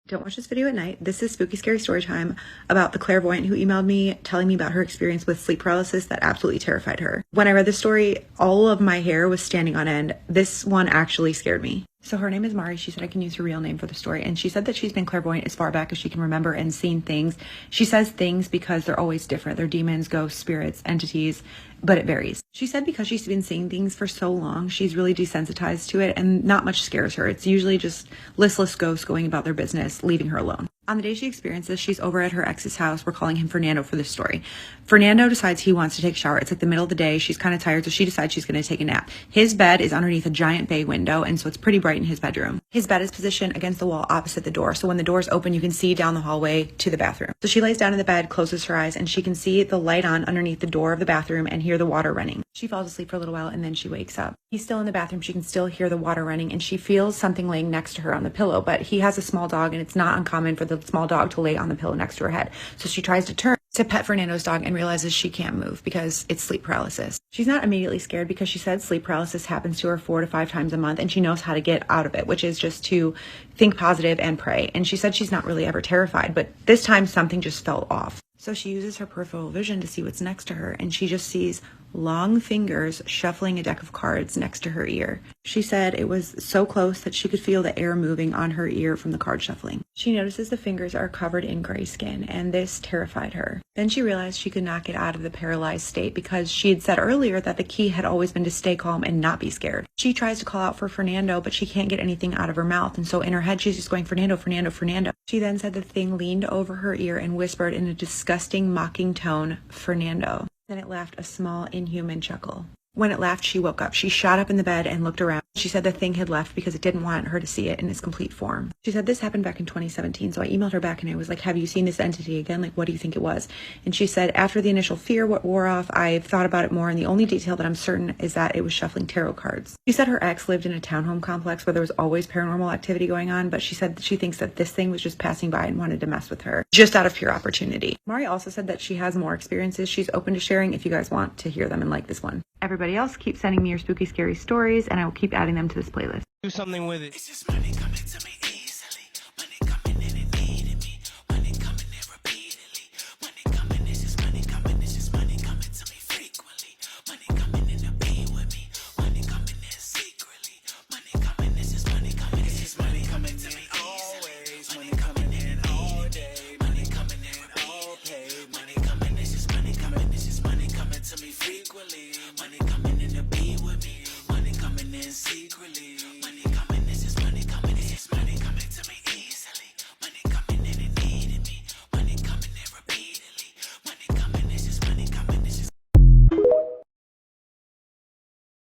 Don't watch this video at night. This is spooky, scary story time about the clairvoyant who emailed me telling me about her experience with sleep paralysis that absolutely terrified her. When I read this story, all of my hair was standing on end. This one actually scared me. So her name is Mari. She said I can use her real name for the story. And she said that she's been clairvoyant as far back as she can remember and seen things. She says things because they're always different. They're demons, ghosts, spirits, entities, but it varies. She said because she's been seeing things for so long, she's really desensitized to it and not much scares her. It's usually just listless ghosts going about their business, leaving her alone. On the day she experienced this, she's over at her ex's house. We're calling him Fernando for this story. Fernando decides he wants to take a shower. It's like the middle of the day. She's kind of tired, so she decides she's going to take a nap. His bed is underneath a giant bay window, and so it's pretty bright in his bedroom. His bed is positioned against the wall opposite the door, so when the door's open, you can see down the hallway to the bathroom. So she lays down in the bed, closes her eyes, and she can see the light on underneath the door of the bathroom and hear the water running. She falls asleep for a little while, and then she wakes up. He's still in the bathroom. She can still hear the water running, and she feels something laying next to her on the pillow, but he has a small dog, and it's not uncommon for the small dog to lay on the pillow next to her head. So she tries to turn to pet Fernando's dog and realizes she can't move because it's sleep paralysis. She's not immediately scared because she said sleep paralysis happens to her 4 to 5 times a month, and she knows how to get out of it, which is just to think positive and pray. And she said she's not really ever terrified, but this time something just felt off. So she uses her peripheral vision to see what's next to her, and she just sees long fingers shuffling a deck of cards next to her ear. She said it was so close that she could feel the air moving on her ear from the card shuffling. She notices the fingers are covered in gray skin, and this terrified her. Then she realized she could not get out of the paralyzed state because she had said earlier that the key had always been to stay calm and not be scared. She tries to call out for Fernando, but she can't get anything out of her mouth, and so in her head she's just going, Fernando, Fernando, Fernando. She then said the thing leaned over her ear and whispered in a disgusting, mocking tone, Fernando. Then it laughed a small, inhuman chuckle. When it laughed, she woke up. She shot up in the bed and looked around. She said the thing had left because it didn't want her to see it in its complete form. She said this happened back in 2017, so I emailed her back and I was like, have you seen this entity again? Like, what do you think it was? And she said, after the initial fear wore off, I've thought about it more, and the only detail that I'm certain is that it was shuffling tarot cards. She said her ex lived in a townhome complex where there was always paranormal activity going on, but she said that she thinks that this thing was just passing by and wanted to mess with her, just out of pure opportunity. Mari also said that she has more experiences she's open to sharing if you guys want to hear them and like this one. Everybody else, keep sending me your spooky, scary stories, and I will keep adding them to this playlist. Do something with it. It's just money coming to me easily. Money coming in and needing me. Money coming in repeatedly. Money coming, it's just money coming. It's just money coming to me frequently. Money coming in to be with me. Money coming in secretly. Money coming, it's just money coming. It's just money coming to me always. Money coming in all day. Money coming in all pay. Money coming, it's just money coming. It's just money coming to me frequently. Money coming in to be with me. Money coming in secretly. Money coming, it's just money coming. It's just money coming to me easily. Money coming in and needing me. Money coming in repeatedly. Money coming, it's just money coming. It's just.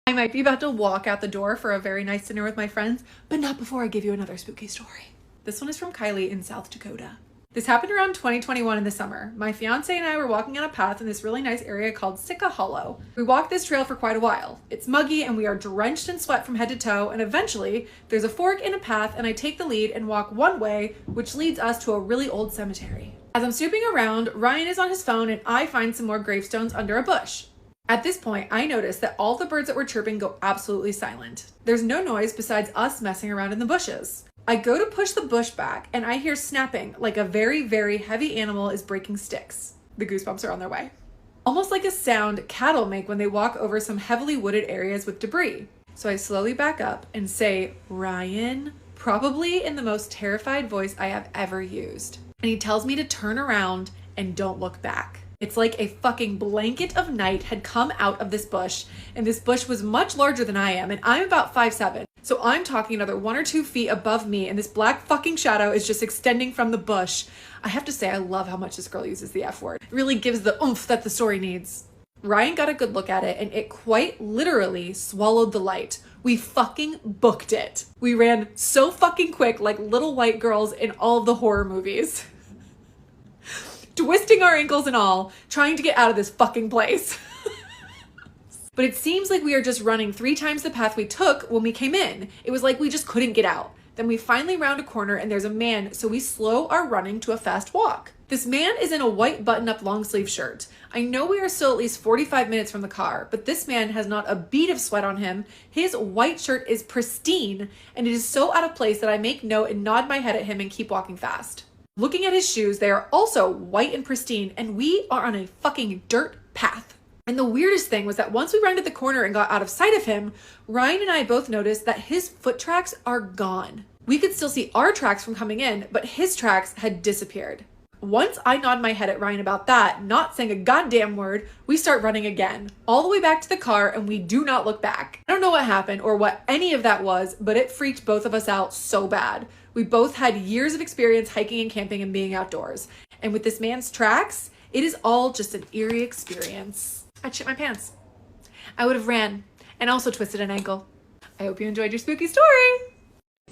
I might be about to walk out the door for a very nice dinner with my friends, but not before I give you another spooky story. This one is from Kylie in South Dakota. This happened around 2021 in the summer. My fiance and I were walking on a path in this really nice area called Sitka Hollow. We walked this trail for quite a while. It's muggy and we are drenched in sweat from head to toe, and eventually there's a fork in a path and I take the lead and walk one way, which leads us to a really old cemetery. As I'm snooping around, Ryan is on his phone and I find some more gravestones under a bush. At this point, I notice that all the birds that were chirping go absolutely silent. There's no noise besides us messing around in the bushes. I go to push the bush back and I hear snapping like a very, very heavy animal is breaking sticks. The goosebumps are on their way. Almost like a sound cattle make when they walk over some heavily wooded areas with debris. So I slowly back up and say, Ryan, probably in the most terrified voice I have ever used. And he tells me to turn around and don't look back. It's like a fucking blanket of night had come out of this bush, and this bush was much larger than I am, and I'm about 5'7". So I'm talking another 1 or 2 feet above me, and this black fucking shadow is just extending from the bush. I have to say, I love how much this girl uses the F word. It really gives the oomph that the story needs. Ryan got a good look at it, and it quite literally swallowed the light. We fucking booked it. We ran so fucking quick like little white girls in all of the horror movies. Twisting our ankles and all, trying to get out of this fucking place. But it seems like we are just running 3 times the path we took when we came in. It was like we just couldn't get out. Then we finally round a corner and there's a man, so we slow our running to a fast walk. This man is in a white button-up long sleeve shirt. I know we are still at least 45 minutes from the car, but this man has not a bead of sweat on him. His white shirt is pristine, and it is so out of place that I make note and nod my head at him and keep walking fast. Looking at his shoes, they are also white and pristine, and we are on a fucking dirt path. And the weirdest thing was that once we rounded the corner and got out of sight of him, Ryan and I both noticed that his foot tracks are gone. We could still see our tracks from coming in, but his tracks had disappeared. Once I nod my head at Ryan about that, not saying a goddamn word, we start running again, all the way back to the car, and we do not look back. I don't know what happened or what any of that was, but it freaked both of us out so bad. We both had years of experience hiking and camping and being outdoors. And with this man's tracks, it is all just an eerie experience. I'd shit my pants. I would have ran and also twisted an ankle. I hope you enjoyed your spooky story.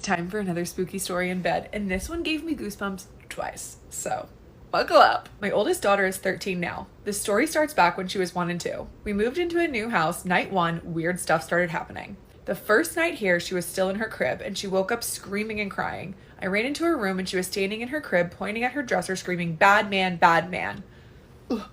Time for another spooky story in bed, and this one gave me goosebumps twice, so buckle up. My oldest daughter is 13 now. This story starts back when she was 1 and 2. We moved into a new house. Night 1, weird stuff started happening. The first night here, she was still in her crib, and she woke up screaming and crying. I ran into her room, and she was standing in her crib, pointing at her dresser, screaming, "Bad man, bad man." Ugh.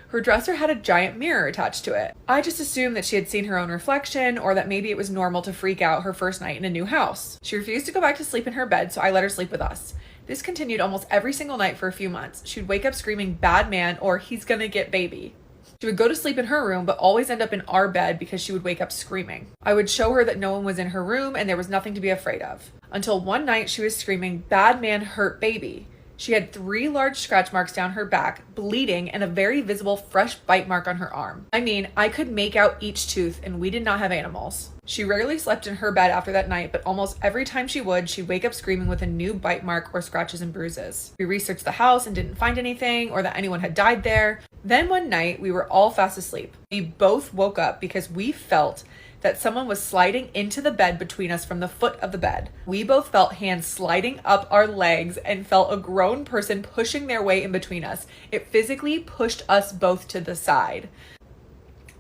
Her dresser had a giant mirror attached to it. I just assumed that she had seen her own reflection, or that maybe it was normal to freak out her first night in a new house. She refused to go back to sleep in her bed, so I let her sleep with us. This continued almost every single night for a few months. She would wake up screaming, "Bad man," or "He's gonna get baby." She would go to sleep in her room, but always end up in our bed because she would wake up screaming. I would show her that no one was in her room and there was nothing to be afraid of. Until one night she was screaming, "Bad man hurt baby." She had 3 large scratch marks down her back, bleeding, and a very visible fresh bite mark on her arm. I mean, I could make out each tooth, and we did not have animals. She rarely slept in her bed after that night, but almost every time she would, she'd wake up screaming with a new bite mark or scratches and bruises. We researched the house and didn't find anything or that anyone had died there. Then one night, we were all fast asleep. We both woke up because we felt that someone was sliding into the bed between us from the foot of the bed. We both felt hands sliding up our legs and felt a grown person pushing their way in between us. It physically pushed us both to the side.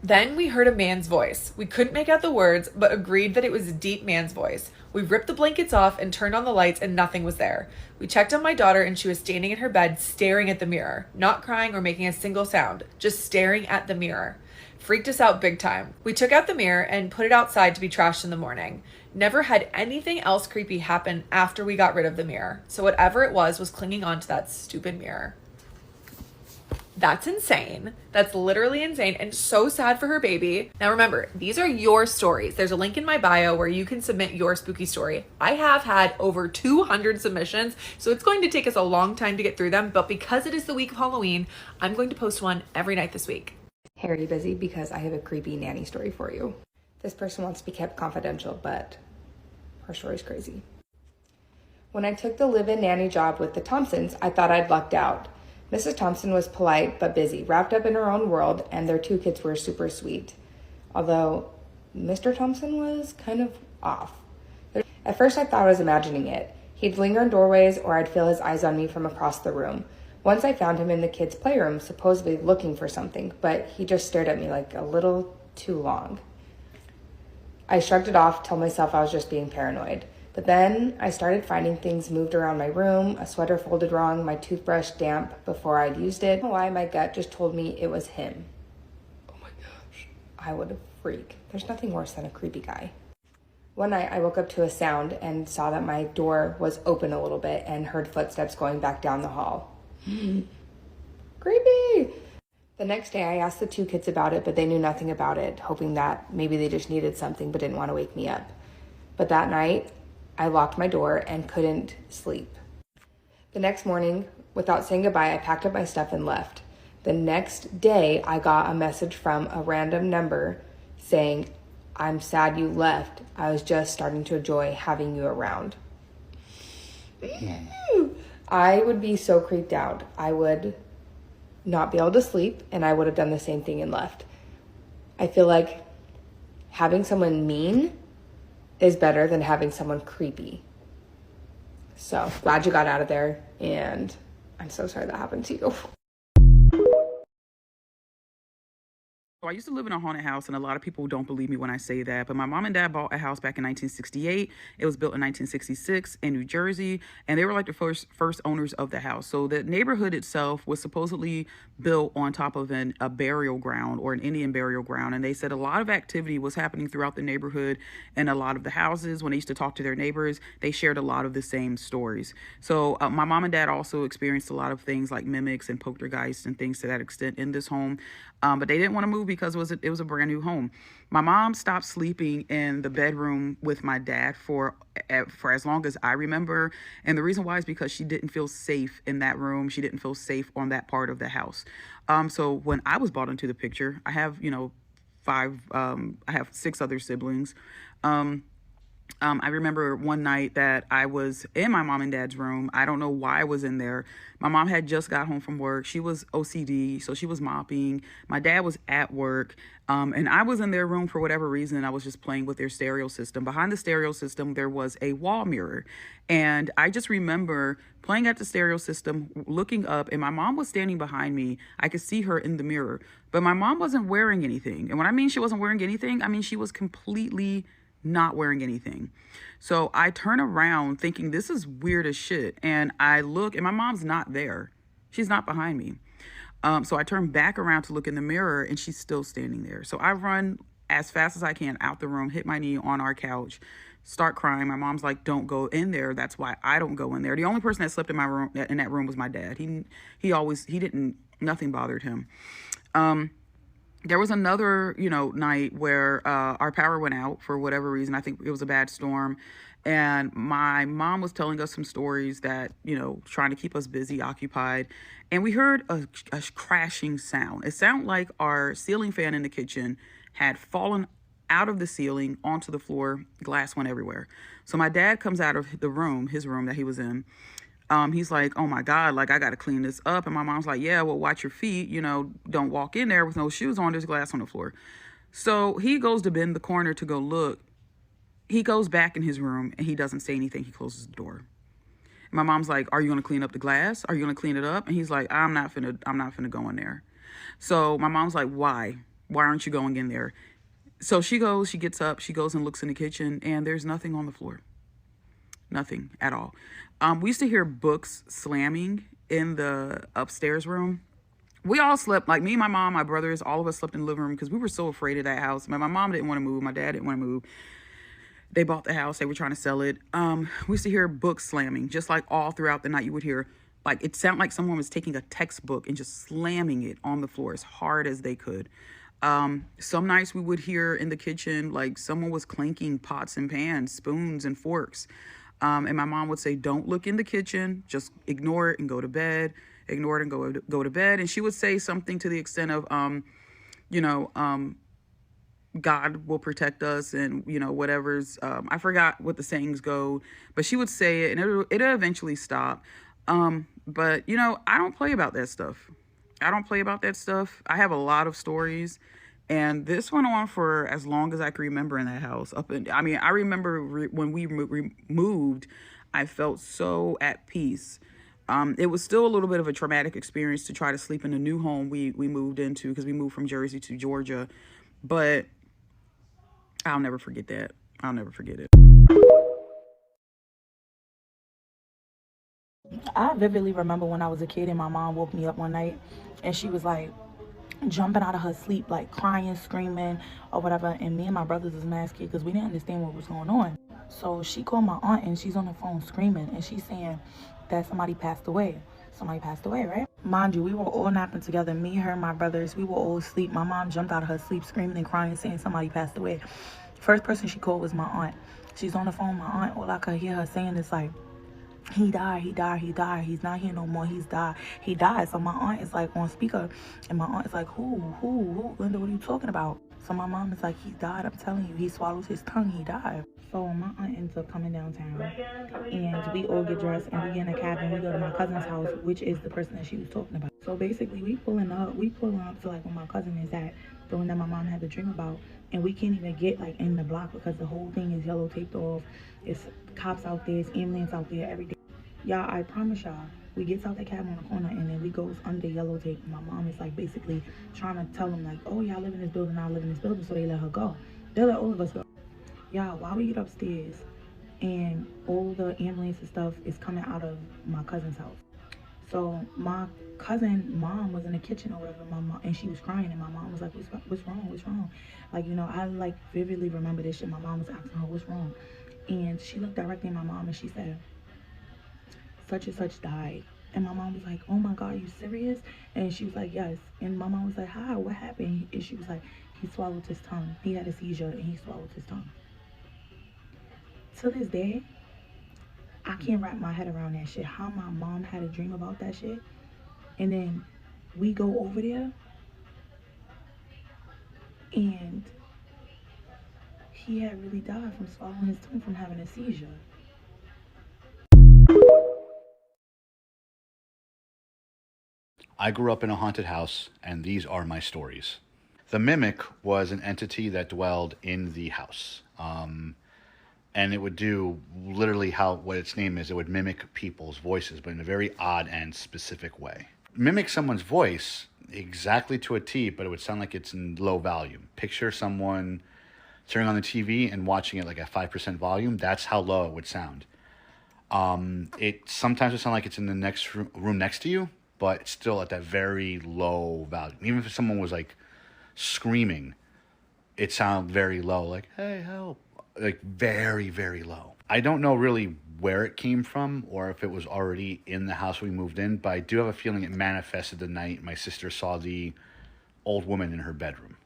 Then we heard a man's voice. We couldn't make out the words, but agreed that it was a deep man's voice. We ripped the blankets off and turned on the lights, and nothing was there. We checked on my daughter, and she was standing in her bed staring at the mirror, not crying or making a single sound, just staring at the mirror. Freaked us out big time. We took out the mirror and put it outside to be trashed in the morning. Never had anything else creepy happen after we got rid of the mirror. So whatever it was clinging on to that stupid mirror. That's insane. That's literally insane and so sad for her baby. Now remember, these are your stories. There's a link in my bio where you can submit your spooky story. I have had over 200 submissions, so it's going to take us a long time to get through them, but because it is the week of Halloween, I'm going to post one every night this week. Hey, are you busy? Because I have a creepy nanny story for you. This person wants to be kept confidential, but her story's crazy. When I took the live-in nanny job with the Thompsons, I thought I'd lucked out. Mrs. Thompson was polite but busy, wrapped up in her own world, and their 2 kids were super sweet. Although Mr. Thompson was kind of off. At first I thought I was imagining it. He'd linger in doorways or I'd feel his eyes on me from across the room. Once I found him in the kids' playroom, supposedly looking for something, but he just stared at me like a little too long. I shrugged it off, told myself I was just being paranoid. But then I started finding things moved around my room, a sweater folded wrong, my toothbrush damp before I'd used it. I don't know why my gut just told me it was him. Oh my gosh. I would freak. There's nothing worse than a creepy guy. One night I woke up to a sound and saw that my door was open a little bit and heard footsteps going back down the hall. Creepy! The next day I asked the 2 kids about it, but they knew nothing about it, hoping that maybe they just needed something but didn't want to wake me up. But that night, I locked my door and couldn't sleep. The next morning, without saying goodbye, I packed up my stuff and left. The next day, I got a message from a random number saying, "I'm sad you left. I was just starting to enjoy having you around." I would be so creeped out. I would not be able to sleep, and I would have done the same thing and left. I feel like having someone mean is better than having someone creepy. So glad you got out of there, and I'm so sorry that happened to you. So I used to live in a haunted house, and a lot of people don't believe me when I say that, but my mom and dad bought a house back in 1968. It was built in 1966 in New Jersey, and they were like the first owners of the house. So the neighborhood itself was supposedly built on top of a burial ground, or an Indian burial ground, and they said a lot of activity was happening throughout the neighborhood, and a lot of the houses, when they used to talk to their neighbors, they shared a lot of the same stories. So my mom and dad also experienced a lot of things like mimics and poltergeists and things to that extent in this home, but they didn't want to move because it was a brand new home. My mom stopped sleeping in the bedroom with my dad for as long as I remember, and the reason why is because she didn't feel safe in that room. She didn't feel safe on that part of the house. So when I was brought into the picture, I have I have 6 other siblings. I remember one night that I was in my mom and dad's room. I don't know why I was in there. My mom had just got home from work. She was OCD, so she was mopping. My dad was at work, and I was in their room for whatever reason. I was just playing with their stereo system. Behind the stereo system, there was a wall mirror, and I just remember playing at the stereo system, looking up, and my mom was standing behind me. I could see her in the mirror, but my mom wasn't wearing anything. And when I mean she wasn't wearing anything, I mean she was completely not wearing anything. So I turn around thinking this is weird as shit, and I look, and my mom's not there. She's not behind me. So I turn back around to look in the mirror, and she's still standing there. So I run as fast as I can out the room, hit my knee on our couch, start crying. My mom's like, don't go in there. That's why I don't go in there. The only person that slept in my room, in that room, was my dad. Nothing bothered him. There was another, night where our power went out for whatever reason. I think it was a bad storm. And my mom was telling us some stories that, trying to keep us busy, occupied. And we heard a crashing sound. It sounded like our ceiling fan in the kitchen had fallen out of the ceiling onto the floor. Glass went everywhere. So my dad comes out of his room that he was in. He's like, oh my God, like I got to clean this up. And my mom's like, yeah, well, watch your feet, don't walk in there with no shoes on. There's glass on the floor. So he goes to bend the corner to go look. He goes back in his room and he doesn't say anything. He closes the door. And my mom's like, are you going to clean up the glass? Are you going to clean it up? And he's like, I'm not finna go in there. So my mom's like, why aren't you going in there? So she gets up, she goes and looks in the kitchen, and there's nothing on the floor. Nothing at all. We used to hear books slamming in the upstairs room. We all slept, like me, my mom, my brothers, all of us slept in the living room because we were so afraid of that house. My mom didn't want to move. My dad didn't want to move. They bought the house. They were trying to sell it. We used to hear books slamming, just like all throughout the night. You would hear, like, it sounded like someone was taking a textbook and just slamming it on the floor as hard as they could. Some nights we would hear in the kitchen, like someone was clanking pots and pans, spoons and forks. And my mom would say, don't look in the kitchen, just ignore it and go to bed, ignore it and go to bed. And she would say something to the extent of, God will protect us and, whatever's, I forgot what the sayings go, but she would say it and it'll eventually stop. But I don't play about that stuff. I have a lot of stories, and this went on for as long as I can remember in that house. I remember when we moved, I felt so at peace. It was still a little bit of a traumatic experience to try to sleep in a new home we moved into, because we moved from Jersey to Georgia. But I'll never forget that. I'll never forget it. I vividly remember when I was a kid and my mom woke me up one night and she was like jumping out of her sleep, like crying, screaming or whatever. And me and my brothers was mad scared because we didn't understand what was going on. So she called my aunt and she's on the phone screaming and she's saying that somebody passed away. Somebody passed away, right? Mind you, we were all napping together. Me, her, my brothers, we were all asleep. My mom jumped out of her sleep screaming and crying, saying somebody passed away. First person she called was my aunt. She's on the phone. My aunt, all I could hear her saying is like, he died. He's not here no more. He died. So my aunt is like on speaker and my aunt is like, who? Linda, what are you talking about? So my mom is like, he died. I'm telling you, he swallowed his tongue. He died. So my aunt ends up coming downtown and we all get dressed and we get in a cab and we go to my cousin's house, which is the person that she was talking about. So basically we pulling up to like where my cousin is at, the one that my mom had the dream about, and we can't even get like in the block because the whole thing is yellow taped off. It's cops out there, it's ambulance out there, everything. Y'all, I promise y'all, we gets out the cab on the corner and then we goes under yellow tape. My mom is like basically trying to tell them like, oh, y'all live in this building, I live in this building, so they let her go. They let all of us go. Y'all, while we get upstairs and all the ambulance and stuff is coming out of my cousin's house. So my cousin mom was in the kitchen or whatever, my mom, and she was crying, and my mom was like, what's wrong? Like, you know, I like vividly remember this shit. My mom was asking her what's wrong, and she looked directly at my mom and she said, such and such died. And my mom was like, oh my God, are you serious? And she was like, yes. And my mom was like, hi, what happened? And she was like, he swallowed his tongue. He had a seizure and he swallowed his tongue. To this day, I can't wrap my head around that shit. How my mom had a dream about that shit. And then we go over there and he had really died from swallowing his tongue from having a seizure. I grew up in a haunted house, and these are my stories. The mimic was an entity that dwelled in the house. And it would do literally what its name is. It would mimic people's voices, but in a very odd and specific way. Mimic someone's voice exactly to a T, but it would sound like it's in low volume. Picture someone turning on the TV and watching it like at 5% volume. That's how low it would sound. It sometimes would sound like it's in the next room next to you, but it's still at that very low volume. Even if someone was like screaming, it sounded very low, like, hey, help. Like very, very low. I don't know really where it came from or if it was already in the house we moved in, but I do have a feeling it manifested the night my sister saw the old woman in her bedroom.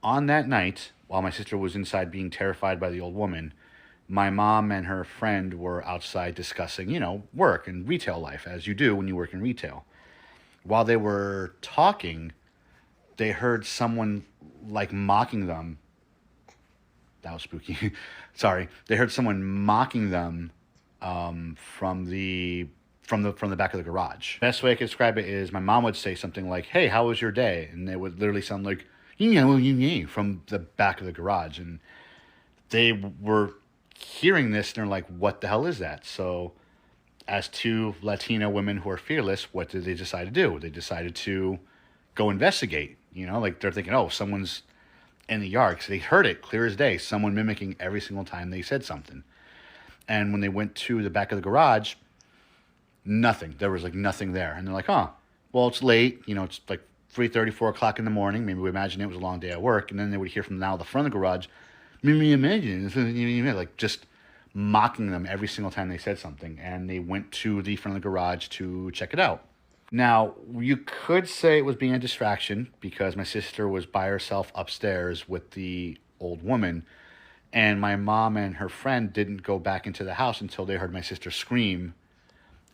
On that night, while my sister was inside being terrified by the old woman, my mom and her friend were outside discussing, you know, work and retail life, as you do when you work in retail. While they were talking, they heard someone like mocking them. That was spooky. Sorry. They heard someone mocking them from the back of the garage. Best way I could describe it is my mom would say something like, hey, how was your day? And it would literally sound like, from the back of the garage. And they were hearing this and they're like, what the hell is that? So as two Latina women who are fearless, what did they decide to do? They decided to go investigate. You know, like they're thinking, oh, someone's in the yard, because they heard it clear as day, someone mimicking every single time they said something. And when they went to the back of the garage, nothing. There was like nothing there. And they're like, huh, well, it's late. You know, it's like 3:30, 4 o'clock in the morning. Maybe we imagine it was a long day at work. And then they would hear from now the front of the garage, like just mocking them every single time they said something. And they went to the front of the garage to check it out. Now, you could say it was being a distraction because my sister was by herself upstairs with the old woman, and my mom and her friend didn't go back into the house until they heard my sister scream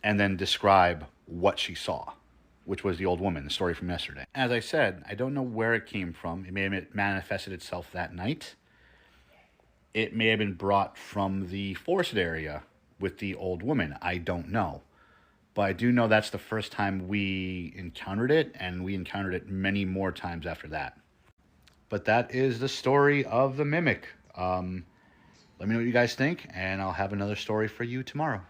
and then describe what she saw, which was the old woman, the story from yesterday. As I said, I don't know where it came from. It may have manifested itself that night. It may have been brought from the forested area with the old woman. I don't know. But I do know that's the first time we encountered it, and we encountered it many more times after that. But that is the story of the mimic. Let me know what you guys think, and I'll have another story for you tomorrow.